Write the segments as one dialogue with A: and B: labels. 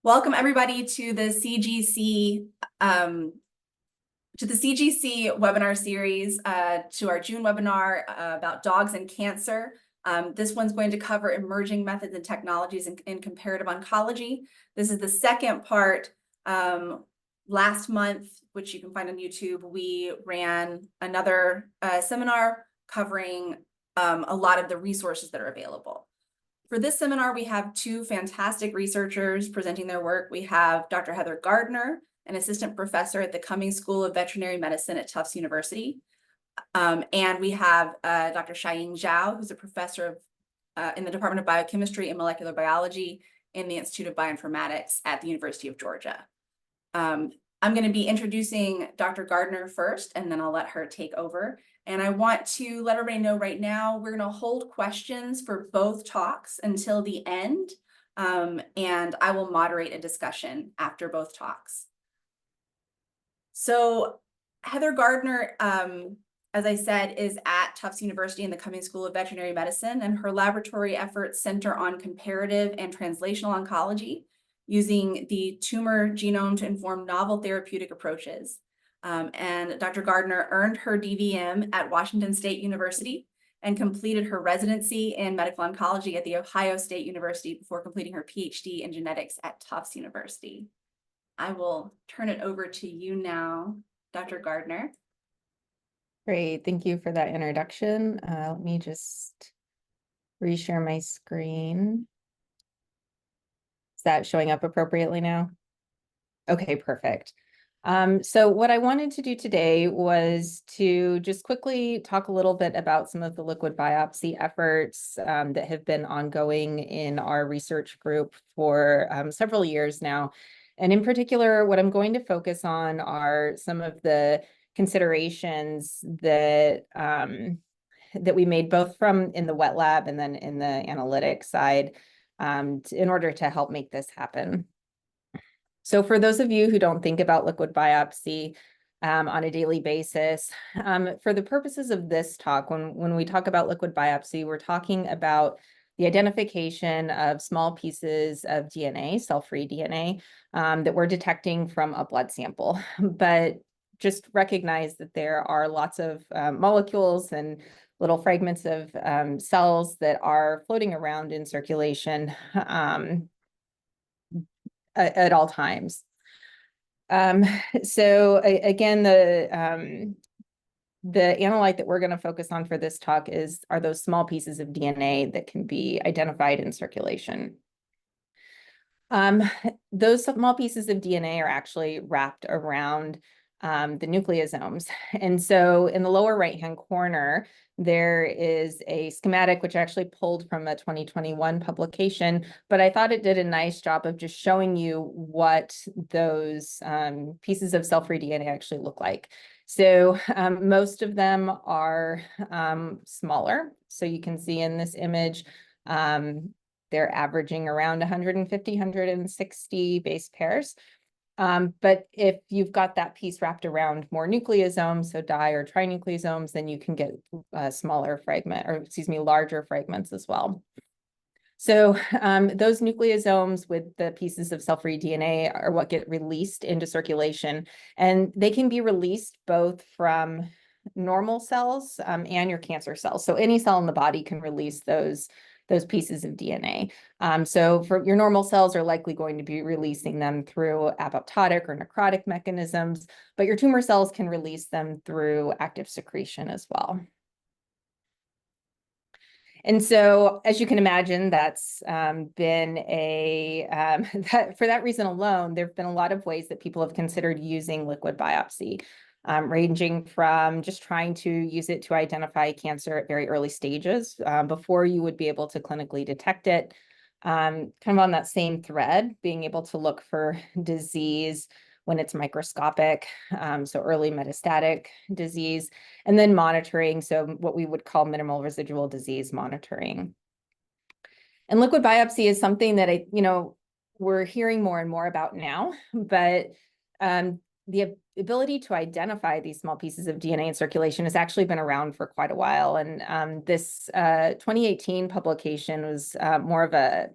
A: Welcome everybody to the CGC webinar series, to our June webinar about dogs and cancer. This one's going to cover emerging methods and technologies in comparative oncology. This is the second part. Last month, which you can find on YouTube, we ran another seminar covering a lot of the resources that are available. For this seminar, we have two fantastic researchers presenting their work. We have Dr. Heather Gardner, an assistant professor at the Cummings School of Veterinary Medicine at Tufts University. And we have Dr. Shaying Zhao, who's a professor in the Department of Biochemistry and Molecular Biology in the Institute of Bioinformatics at the University of Georgia. I'm going to be introducing Dr. Gardner first, and then I'll let her take over. And I want to let everybody know right now, we're going to hold questions for both talks until the end, and I will moderate a discussion after both talks. So Heather Gardner, as I said, is at Tufts University in the Cummings School of Veterinary Medicine, and her laboratory efforts center on comparative and translational oncology using the tumor genome to inform novel therapeutic approaches. And Dr. Gardner earned her DVM at Washington State University and completed her residency in medical oncology at the Ohio State University before completing her PhD in genetics at Tufts University. I will turn it over to you now, Dr. Gardner.
B: Great, thank you for that introduction. Let me just reshare my screen. Is that showing up appropriately now? Okay, perfect. So what I wanted to do today was to just quickly talk a little bit about some of the liquid biopsy efforts that have been ongoing in our research group for several years now. And in particular, what I'm going to focus on are some of the considerations that that we made both from in the wet lab and then in the analytics side in order to help make this happen. So for those of you who don't think about liquid biopsy on a daily basis, for the purposes of this talk, when we talk about liquid biopsy, we're talking about the identification of small pieces of DNA, cell-free DNA, that we're detecting from a blood sample. But just recognize that there are lots of molecules and little fragments of cells that are floating around in circulation at all times. So again, the analyte that we're going to focus on for this talk are those small pieces of DNA that can be identified in circulation. Those small pieces of DNA are actually wrapped around the nucleosomes. And so in the lower right-hand corner, there is a schematic which I actually pulled from a 2021 publication, but I thought it did a nice job of just showing you what those pieces of cell-free DNA actually look like. So most of them are smaller. So you can see in this image, they're averaging around 150, 160 base pairs. But if you've got that piece wrapped around more nucleosomes, so di or trinucleosomes, then you can get larger fragments as well. So those nucleosomes with the pieces of cell-free DNA are what get released into circulation, and they can be released both from normal cells and your cancer cells. So any cell in the body can release those pieces of DNA. So for your normal cells are likely going to be releasing them through apoptotic or necrotic mechanisms, but your tumor cells can release them through active secretion as well. And so, as you can imagine, that's been for that reason alone, there have been a lot of ways that people have considered using liquid biopsy. Ranging from just trying to use it to identify cancer at very early stages before you would be able to clinically detect it. Kind of on that same thread, being able to look for disease when it's microscopic, so early metastatic disease, and then monitoring, so what we would call minimal residual disease monitoring. And liquid biopsy is something that we're hearing more and more about now, but the ability to identify these small pieces of DNA in circulation has actually been around for quite a while. And this 2018 publication was more of a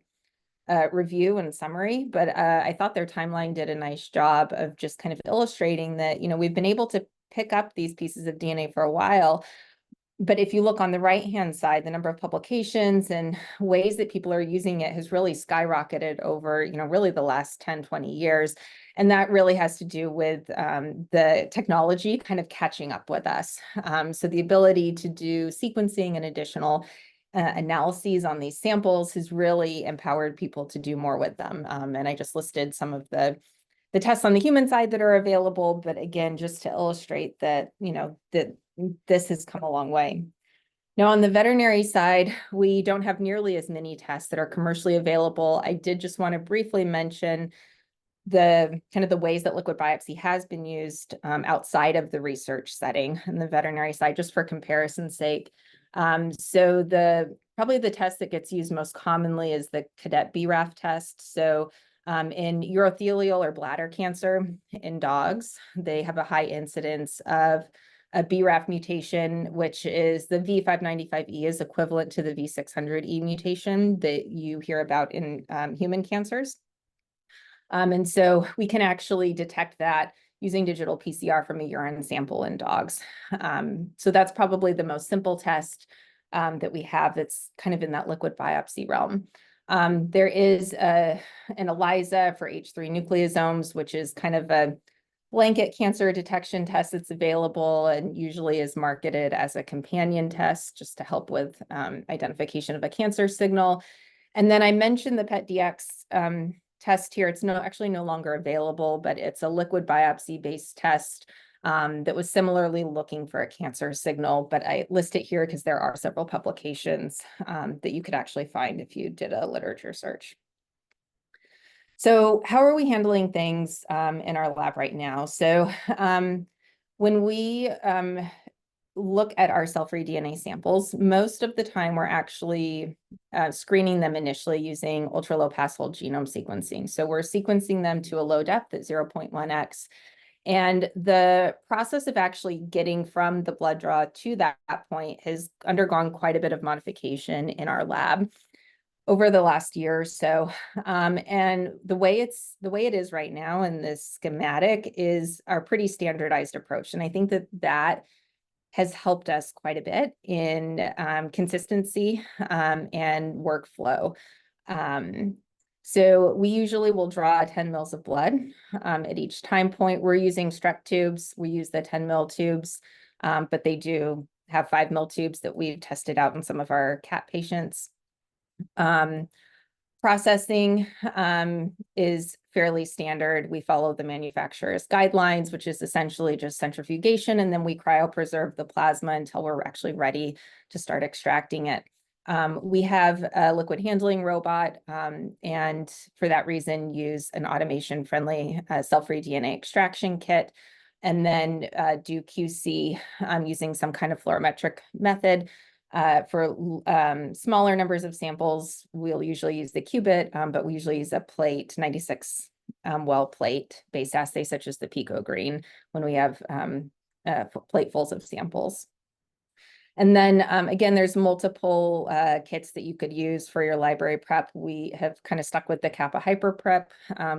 B: review and summary, but I thought their timeline did a nice job of just kind of illustrating that, we've been able to pick up these pieces of DNA for a while. But if you look on the right-hand side, the number of publications and ways that people are using it has really skyrocketed over, really the last 10, 20 years. And that really has to do with the technology kind of catching up with us. So the ability to do sequencing and additional analyses on these samples has really empowered people to do more with them. And I just listed some of the tests on the human side that are available, but again, just to illustrate that, that this has come a long way. Now, on the veterinary side, we don't have nearly as many tests that are commercially available. I did just want to briefly mention the kind of the ways that liquid biopsy has been used outside of the research setting in the veterinary side, just for comparison's sake. So probably the test that gets used most commonly is the cadet BRAF test. So in urothelial or bladder cancer in dogs, they have a high incidence of a BRAF mutation, which is the V595E is equivalent to the V600E mutation that you hear about in human cancers. And so we can actually detect that using digital PCR from a urine sample in dogs. So that's probably the most simple test that we have that's kind of in that liquid biopsy realm. There is an ELISA for H3 nucleosomes, which is kind of a blanket cancer detection test that's available and usually is marketed as a companion test just to help with identification of a cancer signal. And then I mentioned the PET-DX test here. It's actually no longer available, but it's a liquid biopsy based test that was similarly looking for a cancer signal, but I list it here because there are several publications that you could actually find if you did a literature search. So how are we handling things in our lab right now? So when we look at our cell-free DNA samples, most of the time we're actually screening them initially using ultra-low pass whole genome sequencing. So we're sequencing them to a low depth at 0.1x. And the process of actually getting from the blood draw to that point has undergone quite a bit of modification in our lab over the last year or so. And the way it is right now in this schematic is our pretty standardized approach. And I think that has helped us quite a bit in consistency and workflow. So we usually will draw 10 mils of blood at each time point. We're using Streck tubes. We use the 10 mil tubes, but they do have 5 mil tubes that we've tested out in some of our cat patients. Processing is fairly standard. We follow the manufacturer's guidelines, which is essentially just centrifugation, and then we cryopreserve the plasma until we're actually ready to start extracting it. We have a liquid handling robot, and for that reason, use an automation-friendly cell-free DNA extraction kit, and then do QC using some kind of fluorometric method. For smaller numbers of samples, we'll usually use the qubit, but we usually use a plate, 96 well plate based assay, such as the Pico Green, when we have platefuls of samples. And then again, there's multiple kits that you could use for your library prep. We have kind of stuck with the Kappa Hyper Prep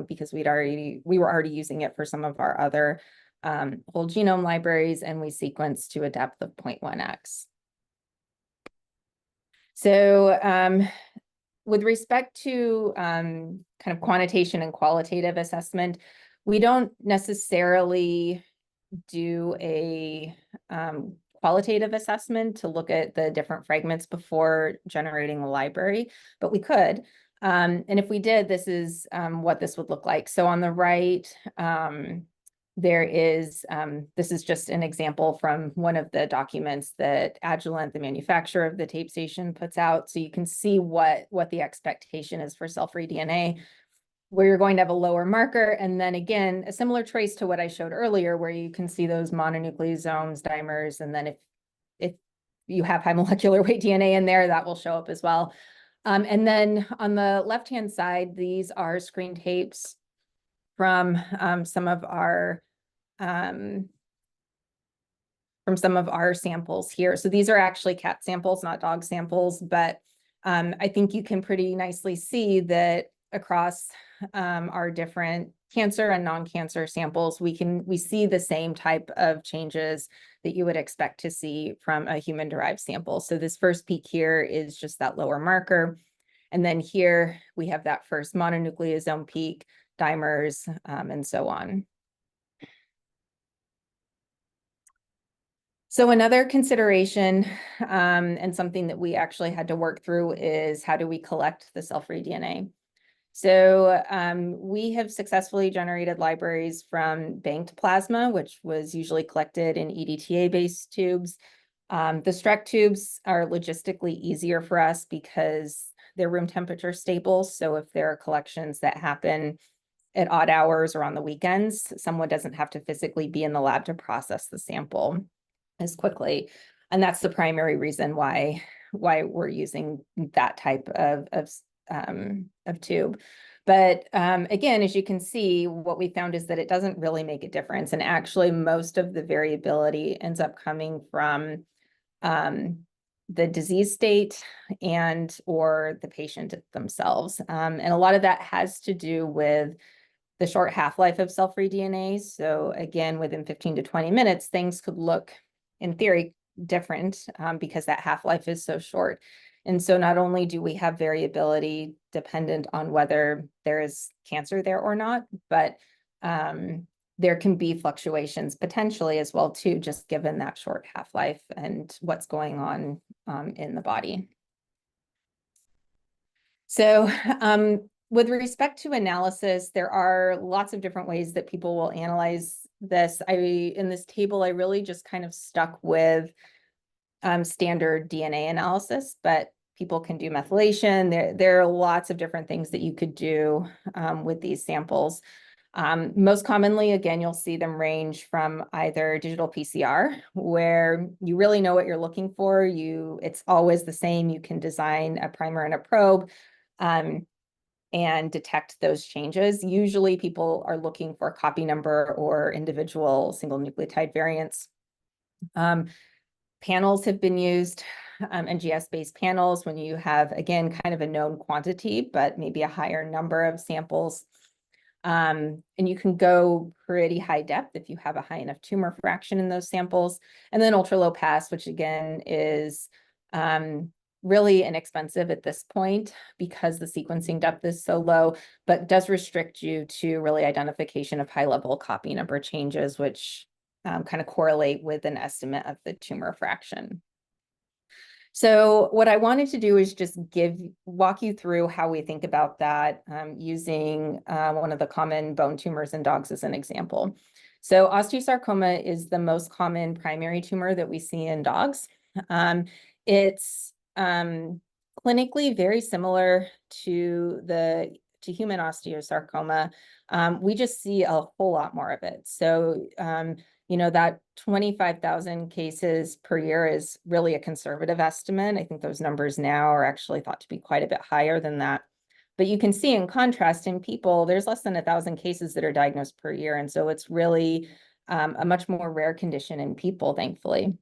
B: because we were already using it for some of our other whole genome libraries, and we sequence to a depth of 0.1x. So with respect to kind of quantitation and qualitative assessment, we don't necessarily do a qualitative assessment to look at the different fragments before generating a library, but we could. And if we did, this is what this would look like. So on the right, there is, this is just an example from one of the documents that Agilent, the manufacturer of the tape station, puts out. So you can see what the expectation is for cell-free DNA, where you're going to have a lower marker. And then again, a similar trace to what I showed earlier, where you can see those mononucleosomes, dimers. And then if you have high molecular weight DNA in there, that will show up as well. And then on the left-hand side, these are screen tapes from some of our samples here. So these are actually cat samples, not dog samples, but I think you can pretty nicely see that across our different cancer and non-cancer samples, we see the same type of changes that you would expect to see from a human-derived sample. So this first peak here is just that lower marker. And then here we have that first mononucleosome peak, dimers, and so on. So another consideration and something that we actually had to work through is how do we collect the cell-free DNA? So we have successfully generated libraries from banked plasma, which was usually collected in EDTA-based tubes. The Streck tubes are logistically easier for us because they're room temperature stable. So if there are collections that happen at odd hours or on the weekends, someone doesn't have to physically be in the lab to process the sample as quickly. And that's the primary reason why we're using that type of tube. But again, as you can see, what we found is that it doesn't really make a difference. And actually, most of the variability ends up coming from the disease state and or the patient themselves. And a lot of that has to do with the short half-life of cell-free DNA. So again, within 15 to 20 minutes, things could look, in theory, different because that half-life is so short. And so not only do we have variability dependent on whether there is cancer there or not, but there can be fluctuations potentially as well too, just given that short half-life and what's going on in the body. So with respect to analysis, there are lots of different ways that people will analyze this. In this table, I really just kind of stuck with standard DNA analysis, but people can do methylation. There are lots of different things that you could do with these samples. Most commonly, again, you'll see them range from either digital PCR, where you really know what you're looking for. It's always the same. You can design a primer and a probe and detect those changes. Usually people are looking for copy number or individual single nucleotide variants. Panels have been used, NGS-based panels, when you have, again, kind of a known quantity, but maybe a higher number of samples. And you can go pretty high depth if you have a high enough tumor fraction in those samples. And then ultra low pass, which again is really inexpensive at this point because the sequencing depth is so low, but does restrict you to really identification of high level copy number changes, which kind of correlate with an estimate of the tumor fraction. So what I wanted to do is just walk you through how we think about that using one of the common bone tumors in dogs as an example. So osteosarcoma is the most common primary tumor that we see in dogs. It's clinically very similar to human osteosarcoma. We just see a whole lot more of it. So that 25,000 cases per year is really a conservative estimate. I think those numbers now are actually thought to be quite a bit higher than that. But you can see in contrast in people, there's less than 1,000 cases that are diagnosed per year. And so it's really a much more rare condition in people, thankfully.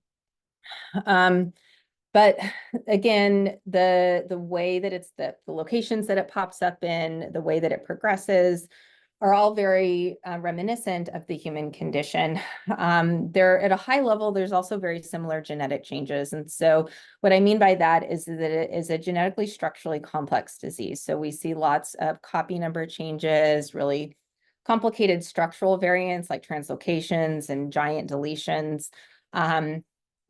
B: But again, the way that it's the locations that it pops up in, the way that it progresses, are all very reminiscent of the human condition. They're at a high level, there's also very similar genetic changes. And so what I mean by that is that it is a genetically structurally complex disease. So we see lots of copy number changes, really complicated structural variants like translocations and giant deletions.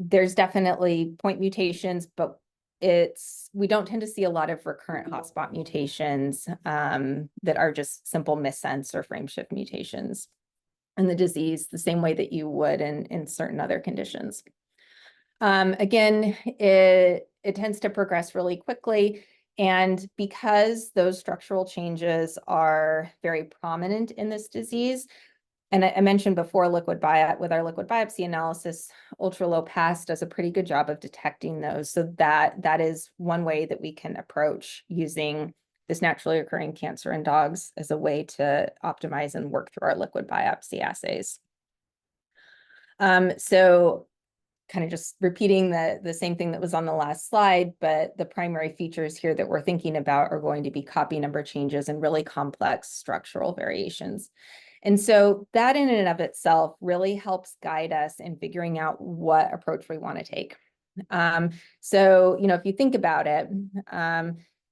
B: There's definitely point mutations, but we don't tend to see a lot of recurrent hotspot mutations that are just simple missense or frame shift mutations in the disease, the same way that you would in certain other conditions. Again, it tends to progress really quickly. And because those structural changes are very prominent in this disease, and I mentioned before with our liquid biopsy analysis, ultra low pass does a pretty good job of detecting those. So that is one way that we can approach using this naturally occurring cancer in dogs as a way to optimize and work through our liquid biopsy assays. So kind of just repeating the same thing that was on the last slide, but the primary features here that we're thinking about are going to be copy number changes and really complex structural variations. And so that in and of itself really helps guide us in figuring out what approach we want to take. So, if you think about it,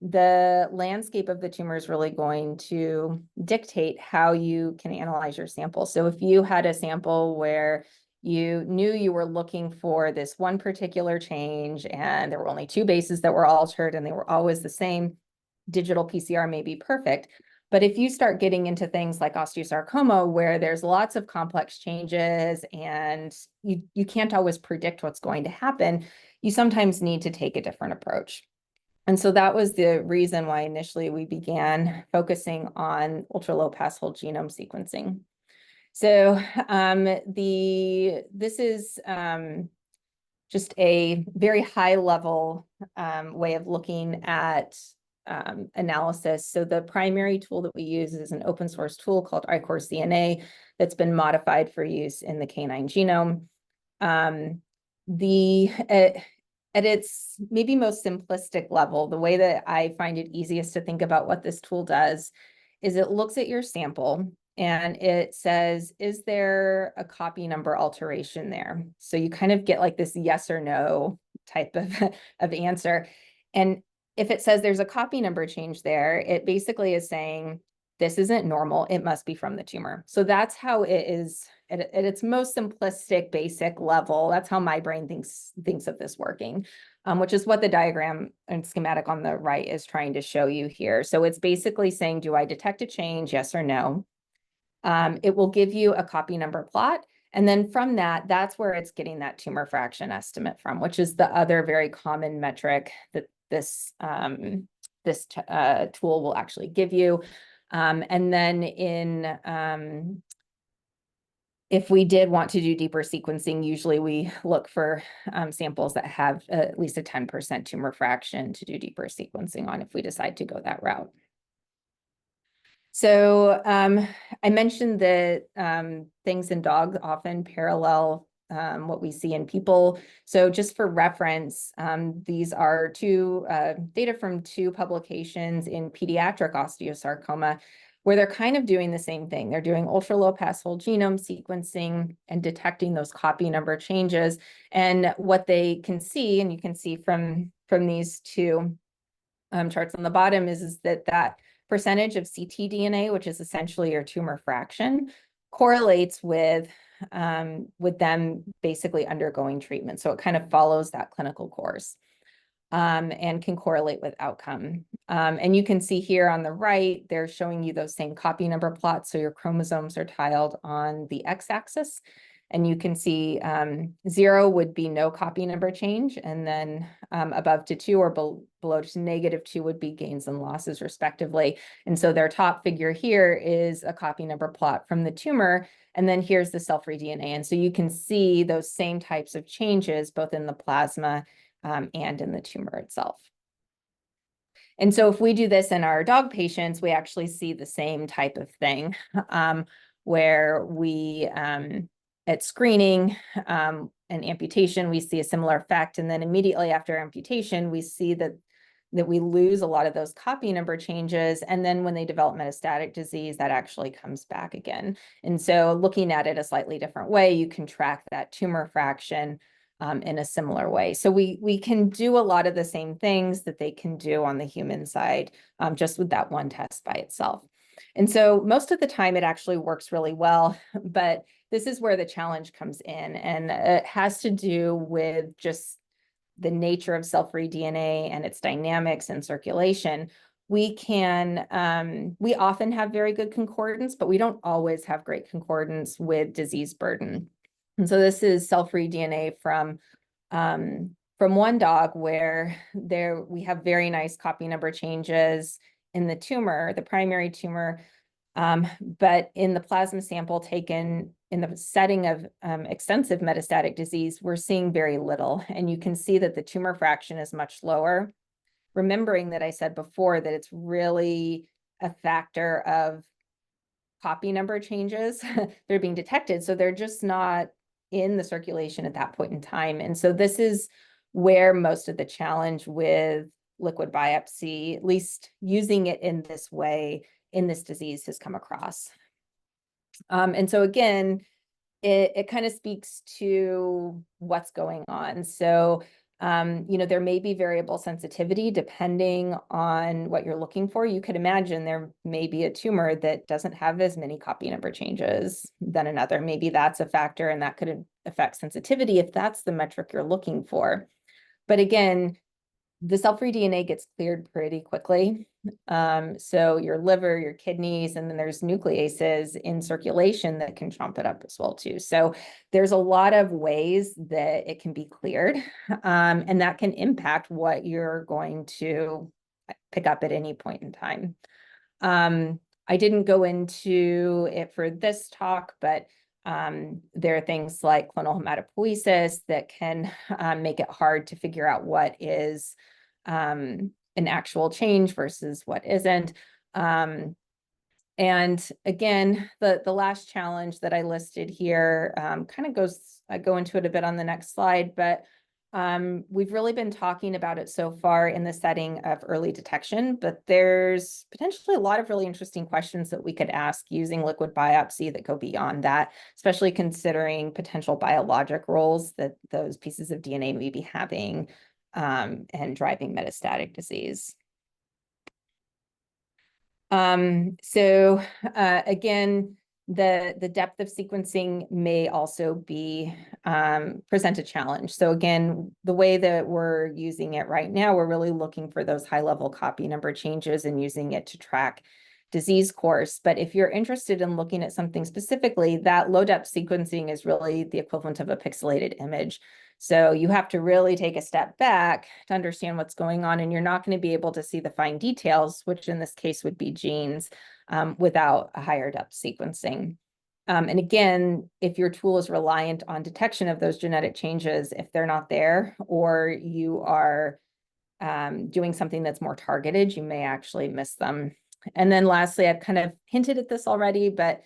B: the landscape of the tumor is really going to dictate how you can analyze your sample. So if you had a sample where you knew you were looking for this one particular change and there were only 2 bases that were altered and they were always the same, digital PCR may be perfect. But if you start getting into things like osteosarcoma, where there's lots of complex changes and you can't always predict what's going to happen, you sometimes need to take a different approach. And so that was the reason why initially we began focusing on ultra-low pass whole genome sequencing. So this is just a very high level way of looking at analysis. So the primary tool that we use is an open source tool called iCourse-DNA that's been modified for use in the canine genome. At its maybe most simplistic level, the way that I find it easiest to think about what this tool does is it looks at your sample and it says, is there a copy number alteration there? So you kind of get like this yes or no type of answer. And if it says there's a copy number change there, it basically is saying, this isn't normal, it must be from the tumor. So that's how it is at its most simplistic, basic level. That's how my brain thinks of this working, which is what the diagram and schematic on the right is trying to show you here. So it's basically saying, do I detect a change, yes or no? It will give you a copy number plot. And then from that, that's where it's getting that tumor fraction estimate from, which is the other very common metric that this tool will actually give you. And then if we did want to do deeper sequencing, usually we look for samples that have at least a 10% tumor fraction to do deeper sequencing on if we decide to go that route. So I mentioned that things in dogs often parallel what we see in people. So just for reference, these are data from 2 publications in pediatric osteosarcoma, where they're kind of doing the same thing. They're doing ultra-low pass whole genome sequencing and detecting those copy number changes. And what they can see, and you can see from these 2 charts on the bottom, is that percentage of ctDNA, which is essentially your tumor fraction, correlates with them basically undergoing treatment. So it kind of follows that clinical course and can correlate with outcome. And you can see here on the right, they're showing you those same copy number plots. So your chromosomes are tiled on the x-axis. And you can see 0 would be no copy number change, and then above to 2 or below to -2 would be gains and losses respectively. And so their top figure here is a copy number plot from the tumor, and then here's the cell-free DNA. And so you can see those same types of changes both in the plasma and in the tumor itself. And so if we do this in our dog patients, we actually see the same type of thing where we at screening and amputation, we see a similar effect. And then immediately after amputation, we see that we lose a lot of those copy number changes. And then when they develop metastatic disease, that actually comes back again. And so looking at it a slightly different way, you can track that tumor fraction in a similar way. So we can do a lot of the same things that they can do on the human side, just with that one test by itself. And so most of the time it actually works really well, but this is where the challenge comes in, and it has to do with just the nature of cell-free DNA and its dynamics and circulation. We often have very good concordance, but we don't always have great concordance with disease burden. And so this is cell-free DNA from one dog where we have very nice copy number changes in the tumor, the primary tumor, but in the plasma sample taken in the setting of extensive metastatic disease, we're seeing very little. And you can see that the tumor fraction is much lower. Remembering that I said before that it's really a factor of copy number changes that are being detected. So they're just not in the circulation at that point in time. And so this is where most of the challenge with liquid biopsy, at least using it in this way in this disease, has come across. And so again, it kind of speaks to what's going on. So, there may be variable sensitivity depending on what you're looking for. You could imagine there may be a tumor that doesn't have as many copy number changes than another. Maybe that's a factor, and that could affect sensitivity if that's the metric you're looking for. But again, the cell-free DNA gets cleared pretty quickly. So your liver, your kidneys, and then there's nucleases in circulation that can chomp it up as well too. So there's a lot of ways that it can be cleared, and that can impact what you're going to pick up at any point in time. I didn't go into it for this talk, but there are things like clonal hematopoiesis that can make it hard to figure out what is an actual change versus what isn't. And again, the last challenge that I listed here kind of goes, I go into it a bit on the next slide, but we've really been talking about it so far in the setting of early detection, but there's potentially a lot of really interesting questions that we could ask using liquid biopsy that go beyond that, especially considering potential biologic roles that those pieces of DNA may be having and driving metastatic disease. Again, the depth of sequencing may also be present a challenge. So again, the way that we're using it right now, we're really looking for those high-level copy number changes and using it to track disease course. But if you're interested in looking at something specifically, that low-depth sequencing is really the equivalent of a pixelated image. So you have to really take a step back to understand what's going on, and you're not going to be able to see the fine details, which in this case would be genes, without a higher depth sequencing. And again, if your tool is reliant on detection of those genetic changes, if they're not there, or you are doing something that's more targeted, you may actually miss them. And then lastly, I've kind of hinted at this already, but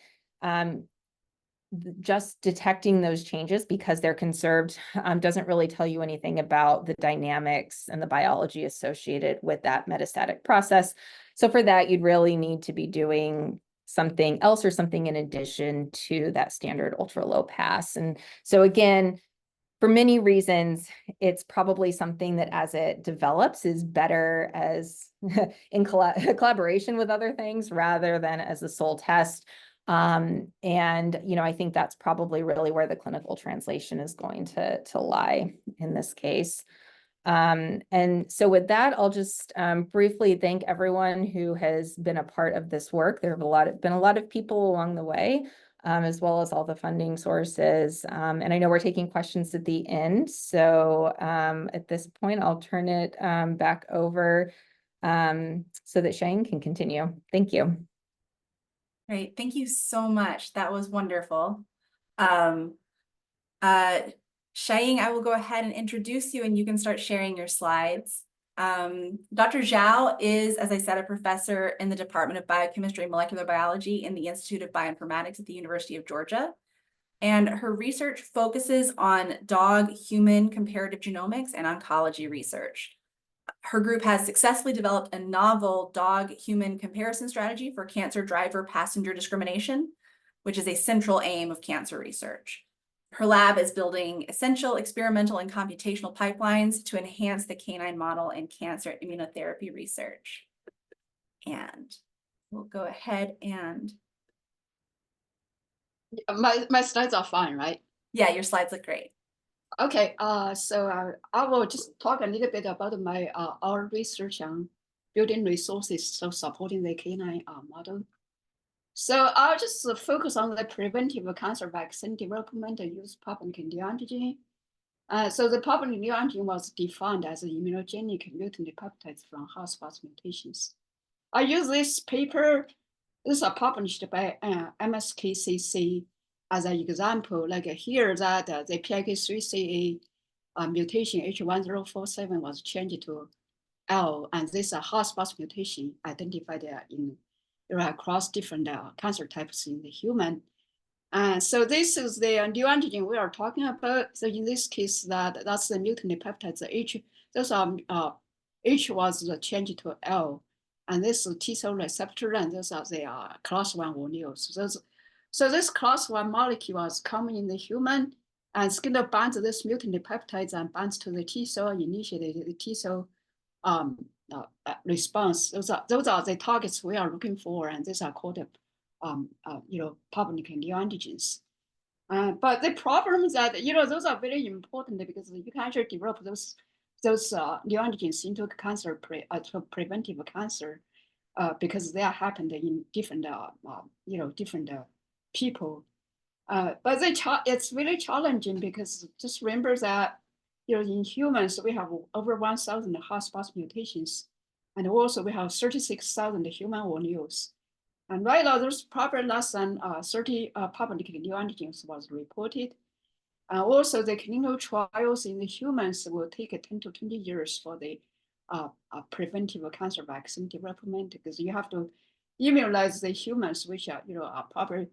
B: just detecting those changes because they're conserved doesn't really tell you anything about the dynamics and the biology associated with that metastatic process. So for that, you'd really need to be doing something else or something in addition to that standard ultra low pass. And so again, for many reasons, it's probably something that as it develops is better as in collaboration with other things rather than as a sole test. And, I think that's probably really where the clinical translation is going to lie in this case. And so with that, I'll just briefly thank everyone who has been a part of this work. There have been a lot of people along the way, as well as all the funding sources. And I know we're taking questions at the end. So at this point, I'll turn it back over so that Shaying can continue. Thank you.
A: Great. Thank you so much. That was wonderful. Shaying, I will go ahead and introduce you and you can start sharing your slides. Dr. Zhao is, as I said, a professor in the Department of Biochemistry and Molecular Biology in the Institute of Bioinformatics at the University of Georgia. And her research focuses on dog-human comparative genomics and oncology research. Her group has successfully developed a novel dog-human comparison strategy for cancer driver passenger discrimination, which is a central aim of cancer research. Her lab is building essential experimental and computational pipelines to enhance the canine model in cancer immunotherapy research. And we'll go ahead and...
C: My slides are fine, right?
A: Yeah, your slides look great.
C: Okay, so I will just talk a little bit about our research on building resources so supporting the canine model. So I'll just focus on the preventive cancer vaccine development and use public neoantigen. So the public neoantigen was defined as immunogenic mutant peptides from hotspots mutations. I use this paper. This is published by MSKCC as an example. Like here that the PIK3CA mutation H1047 was changed to L, and this is a hotspot mutation identified across different cancer types in the human. And so this is the neoantigen we are talking about. So in this case, that's the mutant peptides. The H, those are H was changed to L, and this is T cell receptor, and those are the class 1 organelles. So this class 1 molecule is common in the human, and it's going to bind to this mutant peptides and binds to the T cell, initiate the T cell response. Those are the targets we are looking for, and these are called public neoantigens. But the problem is that those are very important because you can actually develop those neoantigens into cancer preventive cancer because they are happened in different different people. But it's really challenging because just remember that in humans we have over 1,000 hotspot mutations, and also we have 36,000 human organelles. And right now, there's probably less than 30 public neoantigens was reported. And also the clinical trials in the humans will take 10 to 20 years for the preventive cancer vaccine development, because you have to immunize the humans, which are probably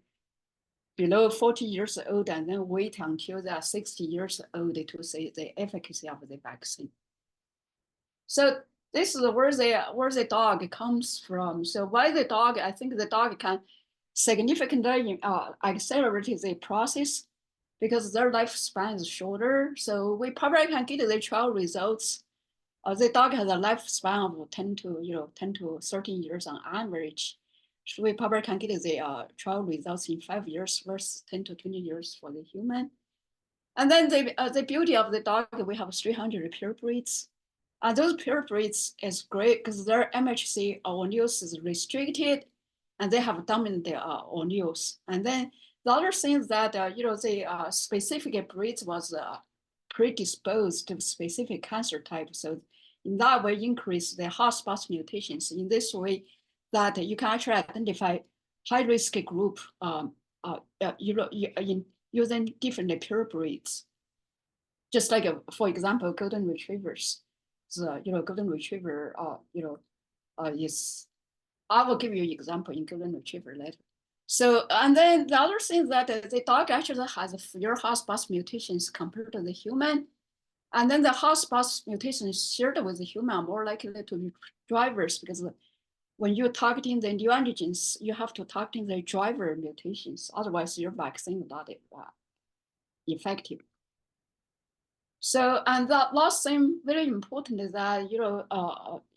C: below 40 years old, and then wait until they are 60 years old to see the efficacy of the vaccine. So this is where the dog comes from. So why the dog? I think the dog can significantly accelerate the process because their lifespan is shorter. So we probably can get the trial results. The dog has a lifespan of 10 to 13 years on average. So we probably can get the trial results in 5 years versus 10 to 20 years for the human. And then the beauty of the dog, we have 300 pure breeds. Those pure breeds is great because their MHC organelles is restricted, and they have dominant organelles. And then the other thing is that the specific breeds was predisposed to specific cancer type. So in that way, increase the hotspot mutations. In this way, that you can actually identify high risk group in using different pure breeds. Just like for example, golden retrievers. The golden retriever is, I will give you an example in golden retriever later. So, and then the other thing is that the dog actually has fewer hotspot mutations compared to the human. And then the hotspot mutations shared with the human are more likely to be drivers, because when you're targeting the neoantigens, you have to target the driver mutations. Otherwise, your vaccine is not effective. So, and the last thing very important is that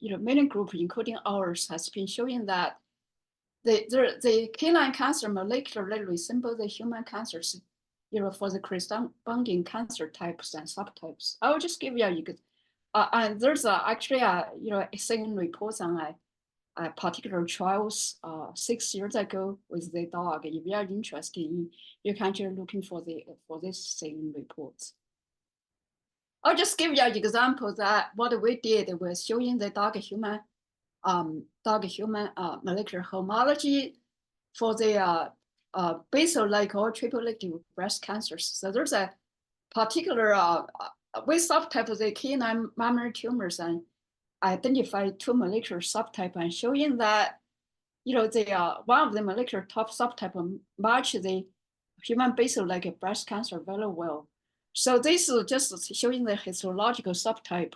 C: many groups, including ours, has been showing that the canine cancer molecularly resemble the human cancers, for the corresponding cancer types and subtypes. I will just give you and there's actually second reports on particular trials 6 years ago with the dog. If you are interested in, you can actually looking for this same reports. I'll just give you an example that what we did was showing the dog-human molecular homology for the basal-like or triple-negative breast cancers. So there's a particular we subtype the canine mammary tumors and identify 2 molecular subtype, and showing that one of the molecular top subtype match the human basal-like breast cancer very well. So this is just showing the histological subtype.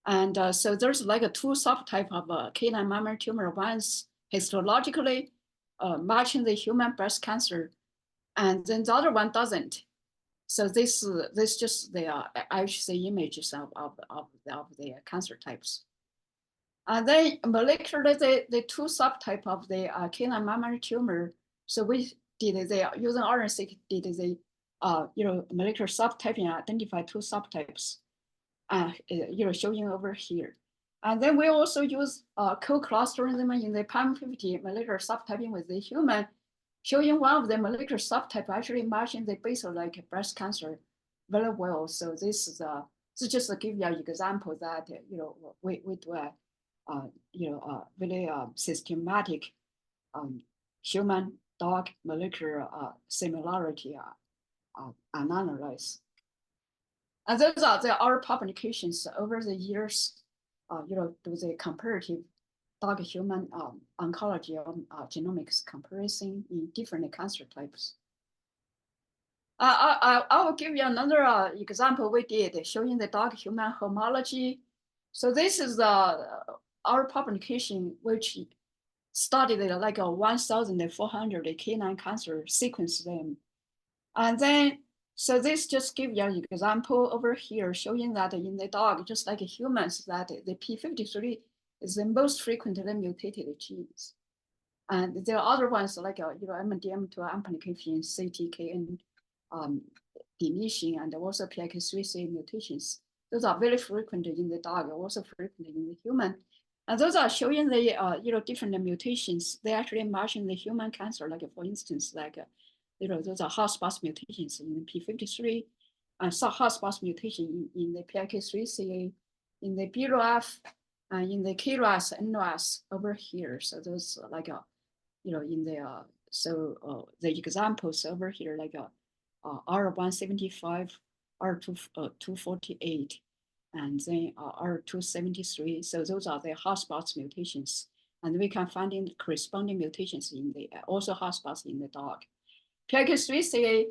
C: And so there's like a 2 subtype of canine mammary tumor. One's histologically matching the human breast cancer, and then the other one doesn't. So this just the IHC images of the cancer types. And then molecularly, the 2 subtype of the canine mammary tumor. So we did using RNA did the molecular subtyping, identify 2 subtypes, showing over here. And then we also use co-clustering them in the PAM50 molecular subtyping with the human, showing one of the molecular subtype actually matching the basal-like breast cancer very well. So this is just to give you an example that we do a very systematic human dog molecular similarity analysis. And those are our publications over the years. Do the comparative dog-human oncology genomics comparison in different cancer types. I will give you another example we did showing the dog-human homology. So this is our publication, which studied like 1,400 canine cancer sequence them. And then, so this just give you an example over here showing that in the dog, just like humans, that the P53 is the most frequently mutated genes. And there are other ones like MDM2 amplification, CTKN deletion, and also PIK3CA mutations. Those are very frequent in the dog, also frequent in the human. And those are showing the different mutations. They actually match in the human cancer, like for instance, like those are hotspot mutations in the P53, and some hotspot mutation in the PIK3CA, in the BRAF, and in the KRAS, NRAS over here. So those like in the the examples over here like R175, R248, and then R273. So those are the hotspots mutations, and we can find in corresponding mutations in the also hotspots in the dog. PIK3CA,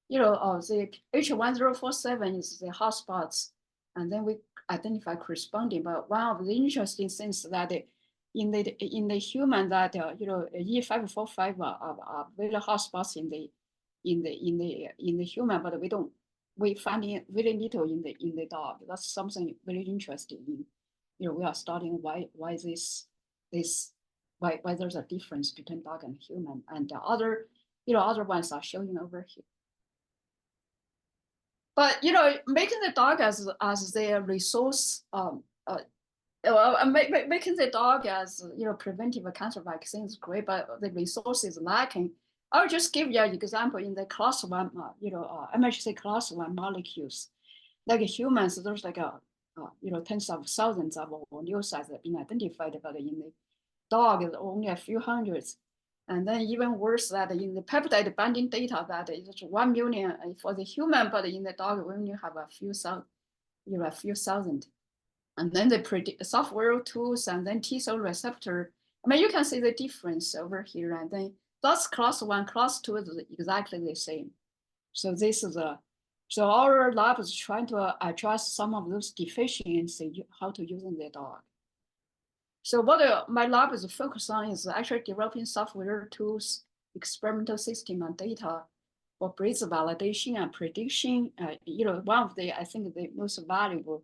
C: the H1047 is the hotspots, and then we identify corresponding. But one of the interesting things that in the human that E545 are very hotspots in the human, but we find it very little in the dog. That's something very interesting. We are studying why there's a difference between dog and human, and other ones are showing over here. But making the dog as their resource, making the dog as preventive cancer vaccine is great, but the resource is lacking. I'll just give you an example in the class 1, MHC class 1 molecules. Like humans, there's like tens of thousands of nucleosides have been identified, but in the dog is only a few hundreds. And then even worse that in the peptide binding data that is 1 million for the human, but in the dog we only have a few thousand. And then the software tools and then T cell receptor. I mean, you can see the difference over here. And then that's class 1, class 2 is exactly the same. So this is so our lab is trying to address some of those deficiencies, how to use in the dog. So what my lab is focused on is actually developing software tools, experimental system and data for breeds validation and prediction. One of I think the most valuable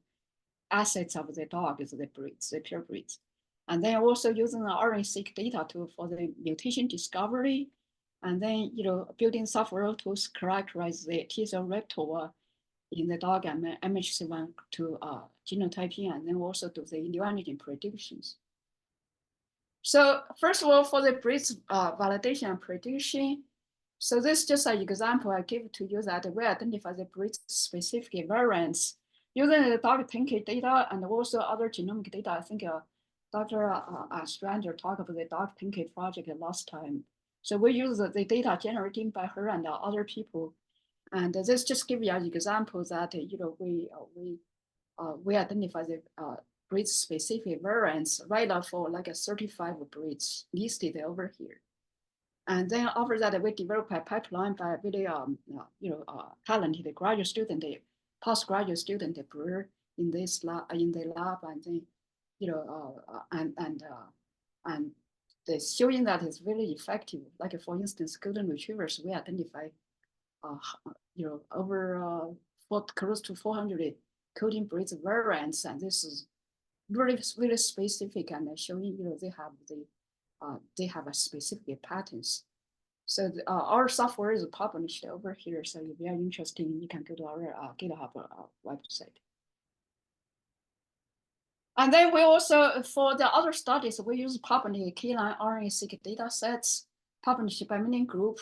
C: assets of the dog is the breeds, the pure breeds. And then also using the RNA-seq data for the mutation discovery, and then building software tools characterize the T cell repertoire in the dog and MHC1 to genotyping, and then also do the neoantigen predictions. So first of all, for the breeds validation and prediction, so this is just an example I give to you that we identify the breed-specific variants using the dog 10K data and also other genomic data. I think Dr. Strander talked about the dog 10K project last time. So we use the data generated by her and other people. And this just give you an example that we identify the breed-specific variants right now for like 35 breeds listed over here. And then after that, we develop a pipeline by really talented graduate student, postgraduate student brewer in this lab, in the lab, and then and the showing that is really effective. Like for instance, golden retrievers, we identify over close to 400 coding breeds variants, and this is really really specific and showing they have a specific patterns. So our software is published over here. So if you are interested, you can go to our GitHub website. And then we also, for the other studies, we use published canine RNA-seq data sets published by many group.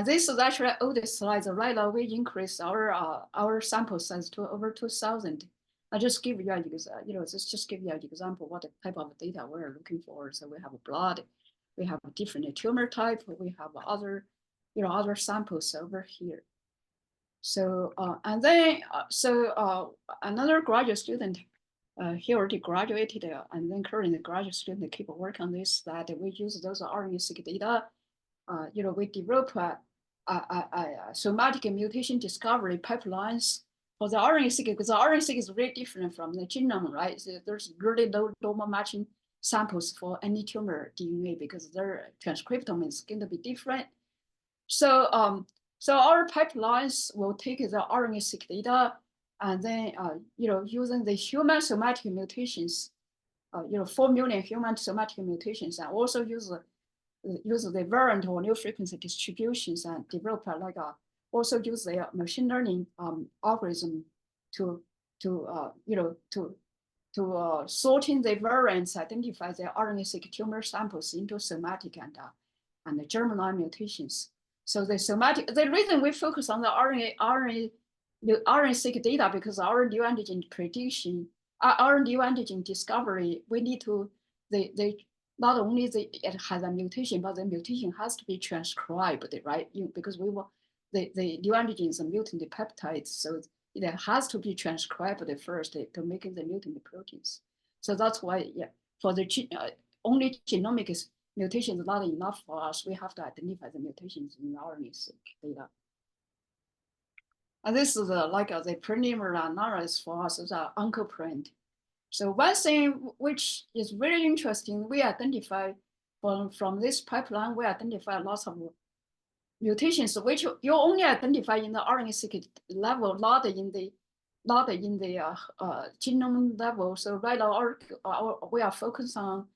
C: This is actually old slides. Right now, we increase our sample size to over 2,000. I just give you just give you an example what type of data we're looking for. So we have blood, we have a different tumor type, we have other samples over here. So and then another graduate student, he already graduated, and then currently graduate student keep working on this. That we use those RNA-seq data. We develop somatic mutation discovery pipelines for the RNA-seq, because the RNA-seq is very different from the genome, right? So there's really no normal matching samples for any tumor DNA because their transcriptome is going to be different. So, so our pipelines will take the RNA-seq data and then, using the human somatic mutations, 4 million human somatic mutations, and also use the variant or new frequency distributions and develop also use the machine learning algorithm to sorting the variants, identify the RNA-seq tumor samples into somatic and the germline mutations. So the reason we focus on the RNA-seq data because our neoantigen prediction, our neoantigen discovery, we need to, not only it has a mutation, but the mutation has to be transcribed, right? Because we want the neoantigen is a mutant peptides, so it has to be transcribed first to make the mutant proteins. So that's why, for the only genomic mutation is not enough for us. We have to identify the mutations in RNA-seq data. And this is the preliminary analysis for us is an OncoPrint. So one thing which is very interesting, we identify from this pipeline, we identify lots of mutations, which you only identify in the RNA-seq level, not in the genome level. So right now, we are focused on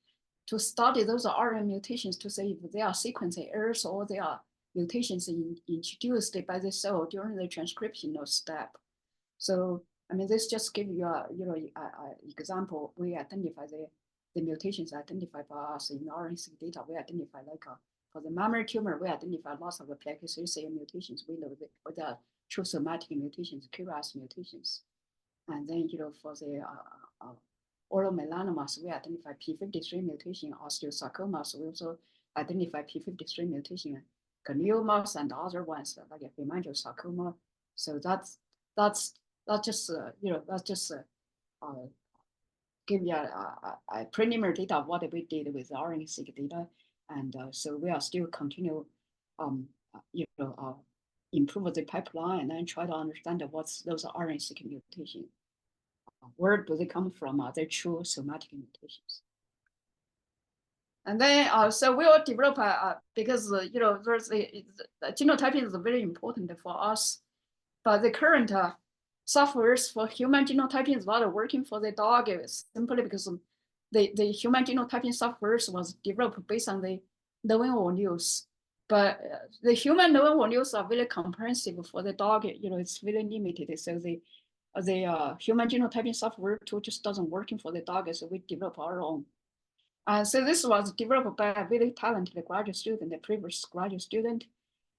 C: to study those RNA mutations to see if they are sequence errors or they are mutations introduced by the cell during the transcriptional step. So I mean, this just give you a example. We identify the mutations identified by us in RNA-seq data. We identify for the mammary tumor, we identify lots of PLK3CA mutations. We know the true somatic mutations, KRAS mutations, and then for the oral melanomas, we identify P53 mutation, osteosarcomas. We also identify P53 mutation, gliomas, and other ones like hemangiosarcoma. So that's just give you a preliminary data of what we did with the RNA-seq data, and so we are still continue, improve the pipeline and then try to understand what's those RNA-seq mutations. Where do they come from? Are they true somatic mutations? And then, so we will develop because there's the genotyping is very important for us, but the current softwares for human genotyping is not working for the dog simply because the human genotyping softwares was developed based on the known volumes, but the human known volumes are very comprehensive for the dog. It's very limited. So the human genotyping software tool just doesn't work for the dog, so we develop our own. So this was developed by a very talented graduate student, a previous graduate student,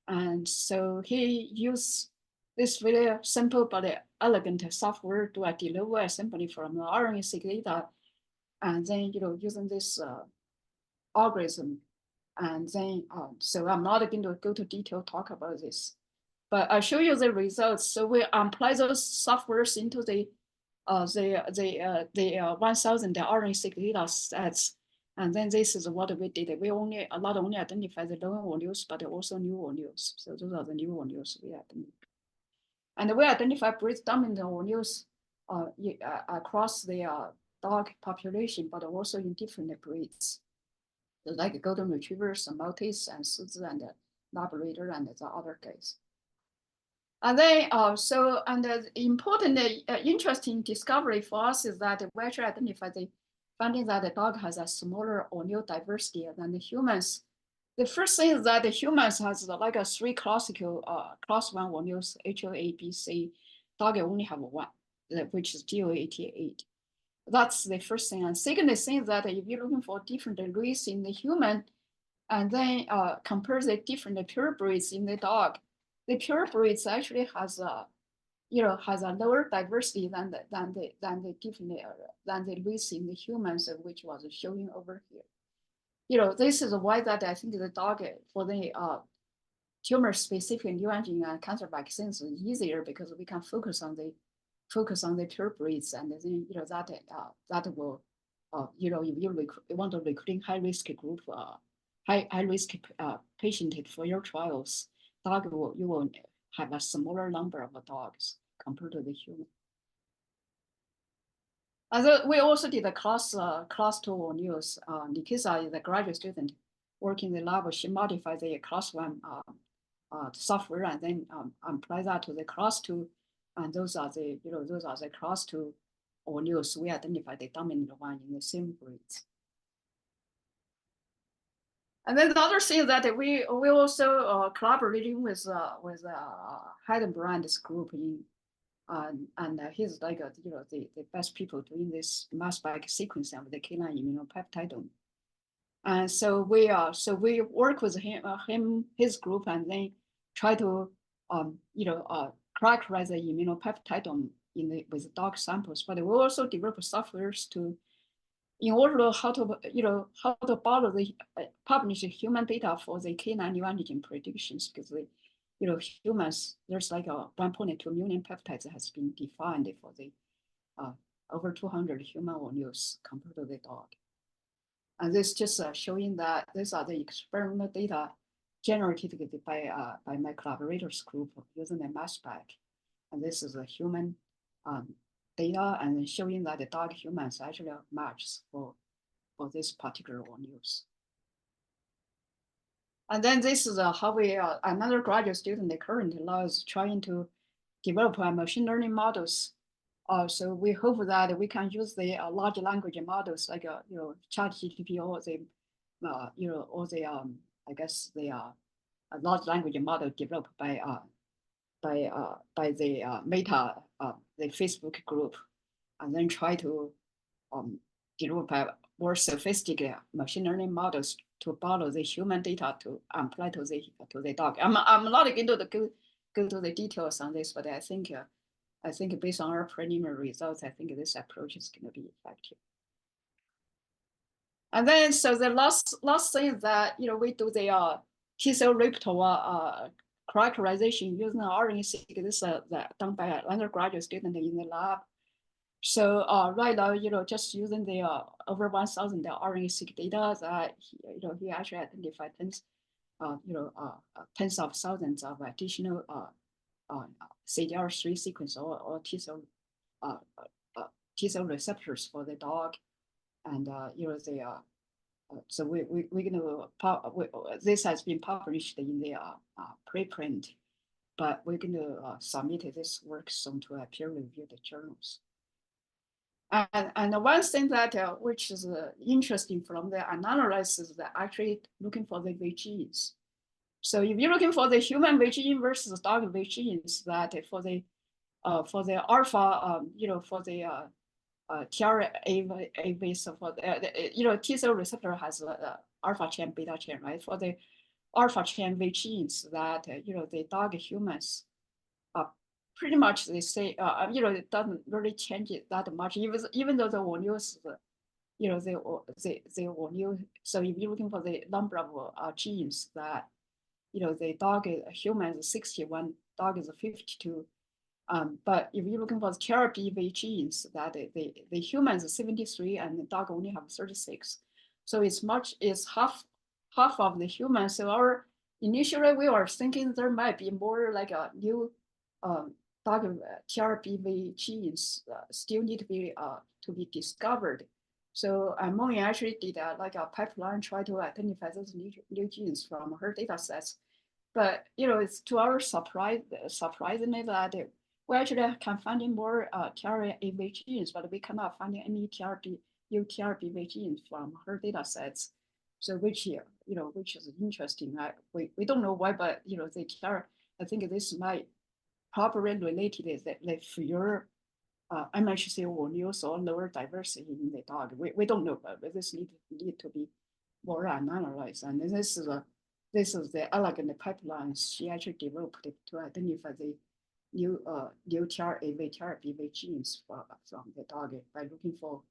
C: and so he used this very simple but elegant software to deliver assembly from the RNA-seq data, and then using this algorithm, and then so I'm not going to go to detail talk about this, but I'll show you the results. So we apply those softwares into the 1,000 RNA-seq data sets, and then this is what we did. We not only identify the known volumes, but also new volumes. So those are the new volumes we identify. And we identify breed-dominant volumes across the dog population, but also in different breeds, like golden retrievers, Maltese, and Suzy, and Labrador, and the other guys. And then, the important, interesting discovery for us is that we actually identify the finding that the dog has a smaller allele diversity than the humans. The first thing is that the humans has like a 3 classical class 1 alleles, HLA, B, C. Dog only have 1, which is GOAT8. That's the first thing. And second thing is that if you're looking for different race in the human, and then compare the different pure breeds in the dog, the pure breeds actually has a lower diversity than the race in the humans, which was showing over here. This is why that I think the dog for the tumor-specific neoantigen and cancer vaccines is easier because we can focus on the pure breeds, and then that will if you want to recruiting high risk group, high risk patient for your trials, you will have a smaller number of dogs compared to the human. We also did a class 2 news. Nikisa is a graduate student working in the lab. She modified the class 1 software and then apply that to the class 2. And those are the class 2 or news. We identify the dominant one in the same breeds. And then the other thing that we also collaborating with Heidenbrand's group in, and he's like the best people doing this mass spec sequencing of the canine immunopeptidome. And so we work with his group, and then try to characterize the immunopeptidome with dog samples. But we also develop softwares to, in order to how to follow the publish human data for the canine neoantigen predictions, because humans, there's like a 1.2 million peptides that has been defined for the over 200 human news compared to the dog. And this just showing that these are the experimental data generated by my collaborators group using the mass spec. And this is a human data, and showing that the dog humans actually matches for this particular news. And then this is how we, another graduate student currently is trying to develop machine learning models. So we hope that we can use the large language models like ChatGPT or the I guess the large language model developed by the Meta, the Facebook group, and then try to develop more sophisticated machine learning models to follow the human data to apply to the dog. I'm not going to go to the details on this, but I think based on our preliminary results, I think this approach is going to be effective. And then, so the last thing is that we do the T-cell repertoire characterization using RNA-seq. This is done by an undergraduate student in the lab. So right now, just using the over 1,000 RNA-seq data that he actually identified tens of thousands of additional CDR3 sequence or T-cell receptors for the dog, and so we're going to this has been published in the preprint, but we're going to submit this work soon to peer-reviewed journals. And the one thing that which is interesting from the analysis is that actually looking for the VGs. So if you're looking for the human VGene versus dog VGenes, that for the alpha, for the TRA so for the T-cell receptor has alpha chain, beta chain, right? For the alpha chain VGenes, that the dog humans pretty much they say it doesn't really change it that much, even though the news they will new. So if you're looking for the number of genes that the dog human is 61, dog is 52. But if you're looking for the TRBV genes, that the human is 73 and the dog only have 36. So it's half of the human. So initially we were thinking there might be more like a new dog TRBV genes still need to be discovered. So Moni actually did like a pipeline, try to identify those new genes from her data sets. But it's to our surprisingly that we actually can find more TRAV genes, but we cannot find any TRBV genes from her data sets. So which is interesting. We don't know why, but I think this might probably related is that the fewer MHC or news or lower diversity in the dog. We don't know, but this need to be more analyzed. And this is the elegant pipeline she actually developed to identify the new TRBV genes from the dog by looking for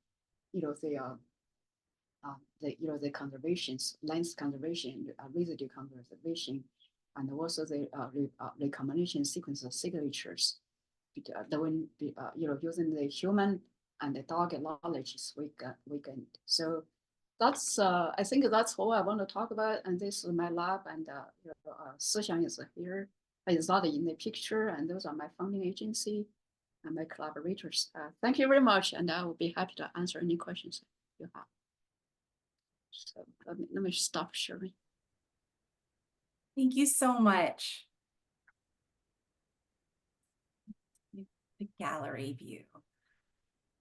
C: the conservations, length conservation, residue conservation, and also the recombination sequence of signatures. Using the human and the dog knowledge we can. So that's I think that's all I want to talk about. And this is my lab, and Shaying is here. Is not in the picture, and those are my funding agency and my collaborators. Thank you very much, and I will be happy to answer any questions you have. So let me stop sharing.
A: Thank you so much. The gallery view.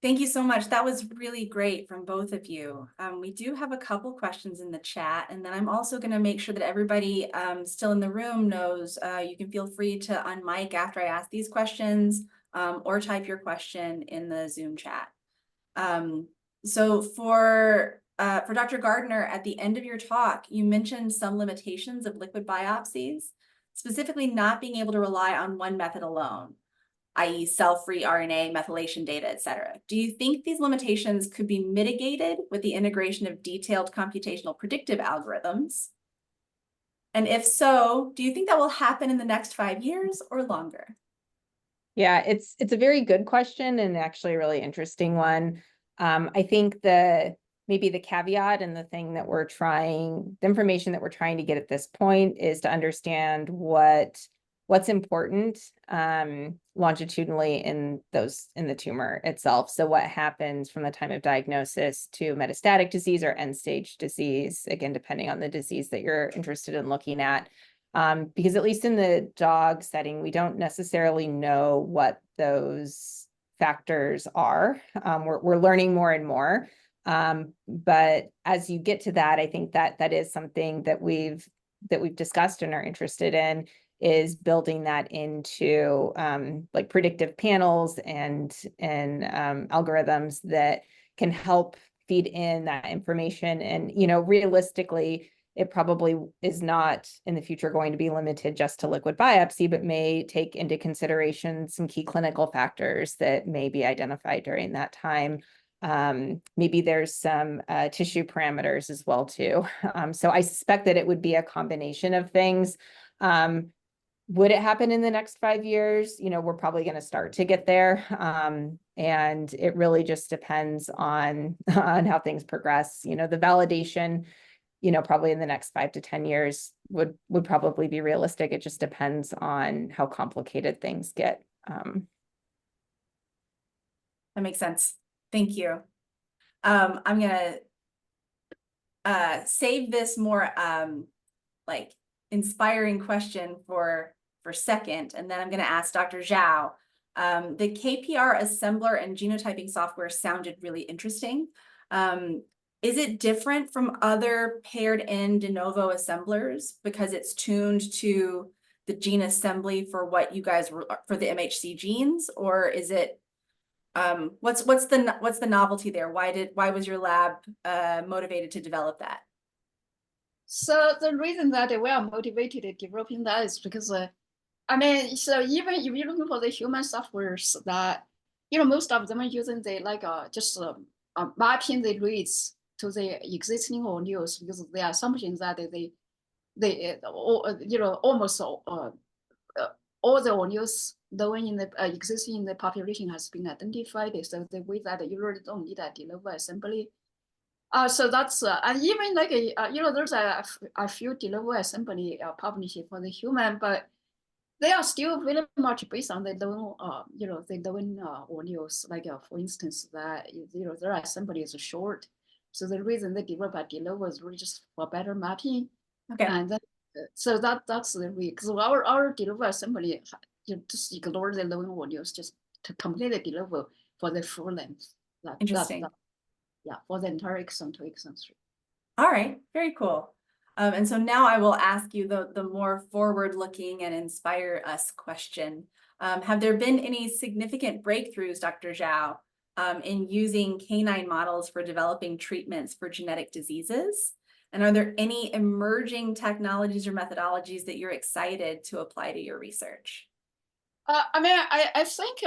A: Thank you so much. That was really great from both of you. We do have a couple questions in the chat, and then I'm also going to make sure that everybody still in the room knows you can feel free to unmic after I ask these questions, or type your question in the Zoom chat. So for Dr. Gardner, at the end of your talk, you mentioned some limitations of liquid biopsies, specifically not being able to rely on one method alone, i.e. cell-free RNA, methylation data, et cetera. Do you think these limitations could be mitigated with the integration of detailed computational predictive algorithms? And if so, do you think that will happen in the next 5 years or longer?
B: Yeah, it's a very good question and actually a really interesting one. I think maybe the caveat and the thing that the information that we're trying to get at this point is to understand what's important longitudinally in the tumor itself. So what happens from the time of diagnosis to metastatic disease or end stage disease, again, depending on the disease that you're interested in looking at. Because at least in the dog setting, we don't necessarily know what those factors are. We're learning more and more. But as you get to that, I think that is something that we've discussed and are interested in, is building that into like predictive panels and algorithms that can help feed in that information. And, realistically, it probably is not in the future going to be limited just to liquid biopsy, but may take into consideration some key clinical factors that may be identified during that time. Maybe there's some tissue parameters as well too. So I suspect that it would be a combination of things. Would it happen in the next 5 years? We're probably going to start to get there. And it really just depends on how things progress. The validation, probably in the next 5 to 10 years would probably be realistic. It just depends on how complicated things get.
A: That makes sense. Thank you. I'm gonna save this more like inspiring question for second, and then I'm going to ask Dr. Zhao. The KPR assembler and genotyping software sounded really interesting. Is it different from other paired-in de novo assemblers because it's tuned to the gene assembly for what you guys were for the MHC genes, or is it what's the novelty there? Why was your lab motivated to develop that?
C: So the reason that we are motivated in developing that is because so even if you're looking for the human softwares that most of them are using the just mapping the reads to the existing alleles, because there are assumptions that they almost all the alleles known in the existing in the population has been identified. So the way that you really don't need a de novo assembly. So that's and even there's a few de novo assembly published for the human, but they are still very much based on the known the known alleles. For instance, that their assembly is short. So the reason they develop a de novo is really just for better mapping.
A: Okay.
C: And then, so that's the reason. Because our de novo assembly just ignore the known alleles, just to complete the de novo for the full length.
A: Interesting.
C: Yeah, for the entire exon 2, exon 3.
A: All right, very cool. And so now I will ask you the more forward-looking and inspire us question. Have there been any significant breakthroughs, Dr. Zhao, in using canine models for developing treatments for genetic diseases? And are there any emerging technologies or methodologies that you're excited to apply to your research?
C: I think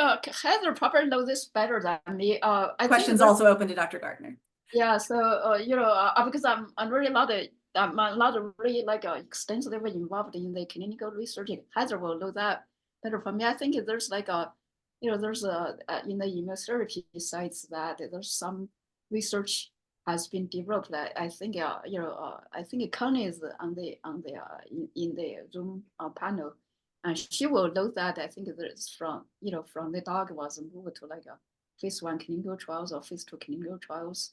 C: Heather probably knows this better than me.
A: Questions also open to Dr. Gardner.
C: Yeah, so because I'm really not really extensively involved in the clinical research. Heather will know that better for me. I think there's there's in the immunotherapy sites that there's some research has been developed. I think I think Connie is in the Zoom panel, and she will know that. I think there's from the dog was moved to like a phase 1 clinical trials or phase 2 clinical trials.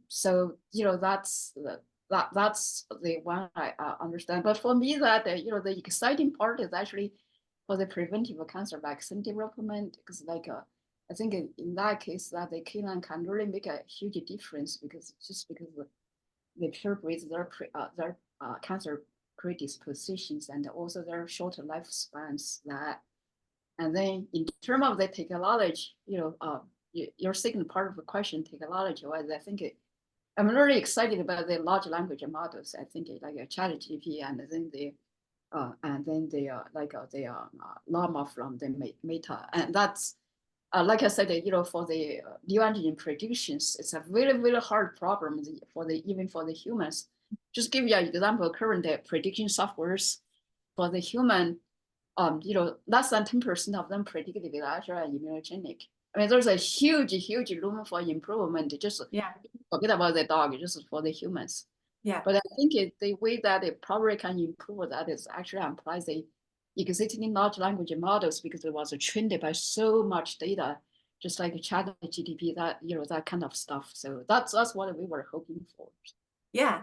C: So that's the one I understand. But for me, that the exciting part is actually for the preventive cancer vaccine development, because I think in that case that the canine can really make a huge difference, because the purebreds, their cancer predispositions and also their shorter lifespans. And then in terms of the technology, your second part of the question, technology wise, I think I'm really excited about the large language models. I think like a ChatGPT and then the llama from the Meta, and that's like I said, for the neoantigen predictions, it's a very hard problem even for the humans. Just give you an example, current prediction softwares for the human, less than 10% of them predicted with Azure and immunogenic. I mean, there's a huge room for improvement. Just forget about the dog, just for the humans.
A: Yeah.
C: But I think the way that it probably can improve that is actually apply the existing large language models, because it was trained by so much data, just like ChatGPT, that kind of stuff. So that's what we were hoping for.
A: Yeah.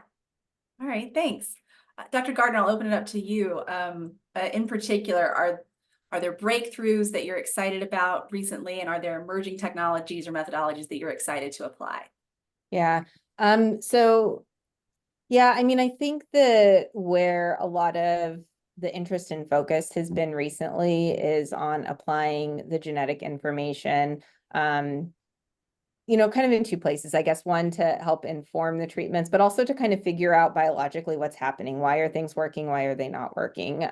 A: All right. Thanks. Dr. Gardner, I'll open it up to you. In particular, are there breakthroughs that you're excited about recently, and are there emerging technologies or methodologies that you're excited to apply?
B: Yeah. So yeah, I mean, I think that where a lot of the interest and focus has been recently is on applying the genetic information, kind of in two places, I guess. One, to help inform the treatments, but also to kind of figure out biologically what's happening. Why are things working? Why are they not working?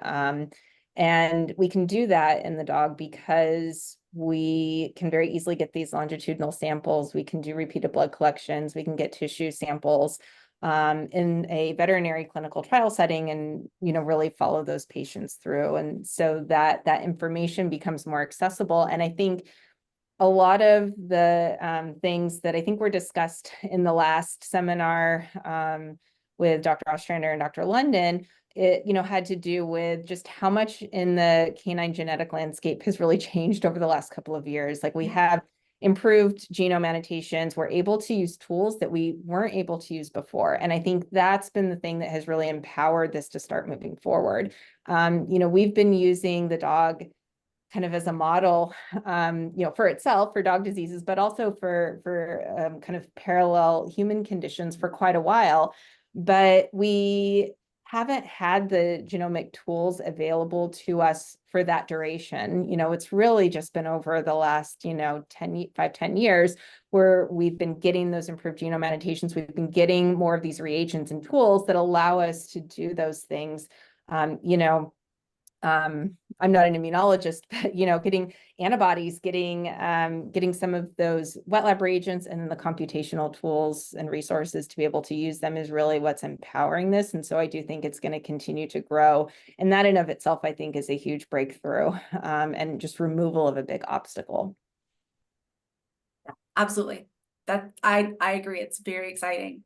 B: And we can do that in the dog because we can very easily get these longitudinal samples. We can do repeated blood collections. We can get tissue samples in a veterinary clinical trial setting, and really follow those patients through. And so that information becomes more accessible. And I think a lot of the things that I think were discussed in the last seminar with Dr. Ostrander and Dr. London, it had to do with just how much in the canine genetic landscape has really changed over the last couple of years. Like, we have improved genome annotations. We're able to use tools that we weren't able to use before. And I think that's been the thing that has really empowered this to start moving forward. We've been using the dog kind of as a model, for itself, for dog diseases, but also for kind of parallel human conditions for quite a while. But we haven't had the genomic tools available to us for that duration. It's really just been over the last, 10 years where we've been getting those improved genome annotations. We've been getting more of these reagents and tools that allow us to do those things. I'm not an immunologist, but getting antibodies, getting some of those wet lab reagents, and then the computational tools and resources to be able to use them is really what's empowering this. And so I do think it's going to continue to grow. And that in of itself, I think, is a huge breakthrough, and just removal of a big obstacle.
A: Absolutely. That I agree. It's very exciting.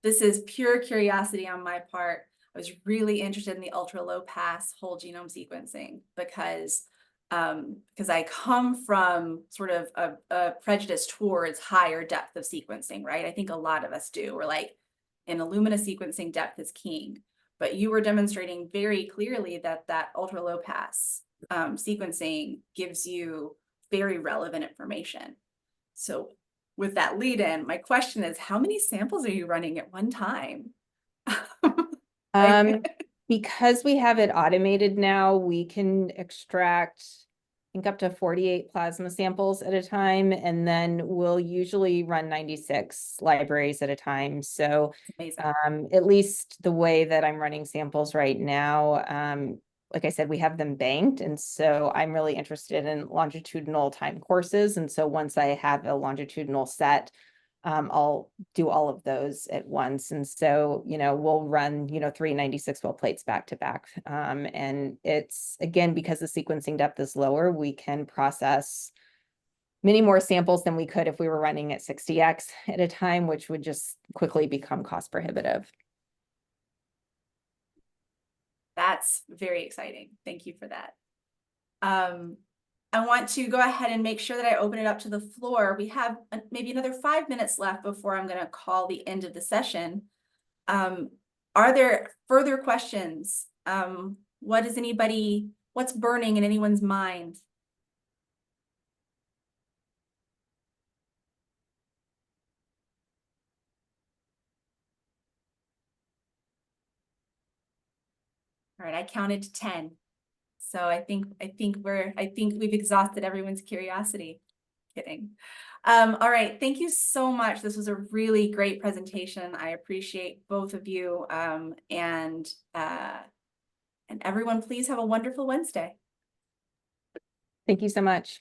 A: This is pure curiosity on my part. I was really interested in the ultra low pass whole genome sequencing because I come from sort of a prejudice towards higher depth of sequencing, right? I think a lot of us do. We're like, in Illumina sequencing, depth is king. But you were demonstrating very clearly that ultra low pass sequencing gives you very relevant information. So with that lead in, my question is, how many samples are you running at one time?
B: Because we have it automated now, we can extract, I think, up to 48 plasma samples at a time, and then we'll usually run 96 libraries at a time. So at least the way that I'm running samples right now, like I said, we have them banked. And so I'm really interested in longitudinal time courses. And so once I have a longitudinal set, I'll do all of those at once. And so, we'll run, 396 well plates back to back. And it's, again, because the sequencing depth is lower, we can process many more samples than we could if we were running at 60x at a time, which would just quickly become cost prohibitive.
A: That's very exciting. Thank you for that. I want to go ahead and make sure that I open it up to the floor. We have maybe another 5 minutes left before I'm going to call the end of the session. Are there further questions? What's burning in anyone's mind? All right, I counted to 10. So I think we've exhausted everyone's curiosity. Kidding. All right, thank you so much. This was a really great presentation. I appreciate both of you. And everyone, please have a wonderful Wednesday.
B: Thank you so much.